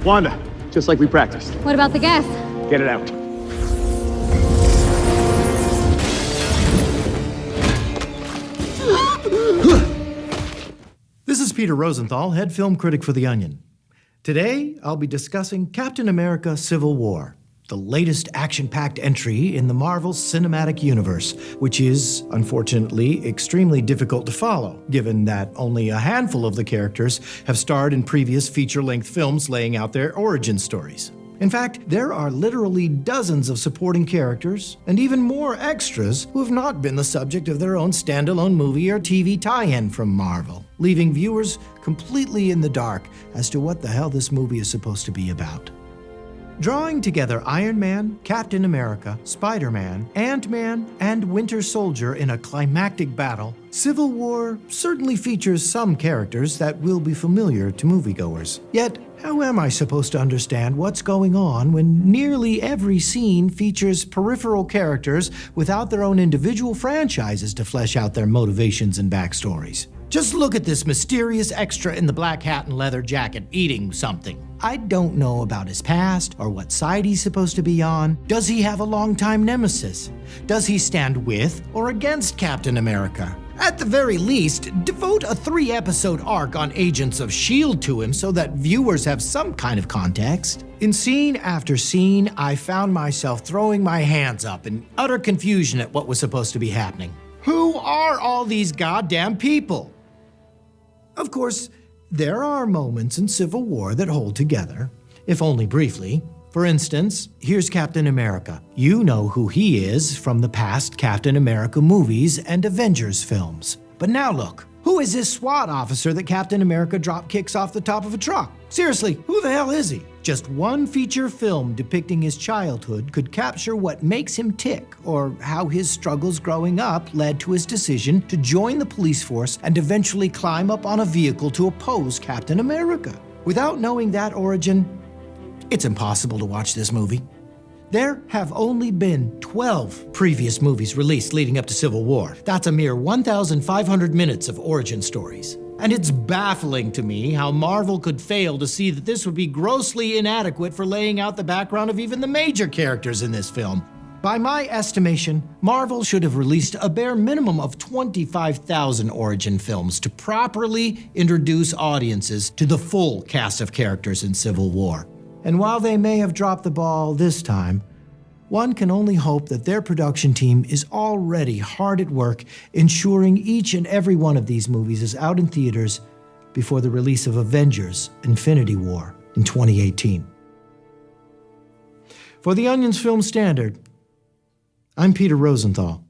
Wanda, just like we practiced. What about the gas? Get it out. This is Peter Rosenthal, head film critic for The Onion. Today, I'll be discussing Captain America: Civil War, the latest action-packed entry in the Marvel Cinematic Universe, which is, unfortunately, extremely difficult to follow, given that only a handful of the characters have starred in previous feature-length films laying out their origin stories. In fact, there are literally dozens of supporting characters, and even more extras who have not been the subject of their own standalone movie or TV tie-in from Marvel, leaving viewers completely in the dark as to what the hell this movie is supposed to be about. Drawing together Iron Man, Captain America, Spider-Man, Ant-Man, and Winter Soldier in a climactic battle, Civil War certainly features some characters that will be familiar to moviegoers. Yet, how am I supposed to understand what's going on when nearly every scene features peripheral characters without their own individual franchises to flesh out their motivations and backstories? Just look at this mysterious extra in the black hat and leather jacket eating something. I don't know about his past or what side he's supposed to be on. Does he have a longtime nemesis? Does he stand with or against Captain America? At the very least, devote a 3-episode arc on Agents of S.H.I.E.L.D. to him so that viewers have some kind of context. In scene after scene, I found myself throwing my hands up in utter confusion at what was supposed to be happening. Who are all these goddamn people? Of course, there are moments in Civil War that hold together, if only briefly. For instance, here's Captain America. You know who he is from the past Captain America movies and Avengers films. But now look, who is this SWAT officer that Captain America drop kicks off the top of a truck? Seriously, who the hell is he? Just one feature film depicting his childhood could capture what makes him tick, or how his struggles growing up led to his decision to join the police force and eventually climb up on a vehicle to oppose Captain America. Without knowing that origin, it's impossible to watch this movie. There have only been 12 previous movies released leading up to Civil War. That's a mere 1,500 minutes of origin stories. And it's baffling to me how Marvel could fail to see that this would be grossly inadequate for laying out the background of even the major characters in this film. By my estimation, Marvel should have released a bare minimum of 25,000 origin films to properly introduce audiences to the full cast of characters in Civil War. And while they may have dropped the ball this time, one can only hope that their production team is already hard at work ensuring each and every one of these movies is out in theaters before the release of Avengers: Infinity War in 2018. For The Onion's Film Standard, I'm Peter Rosenthal.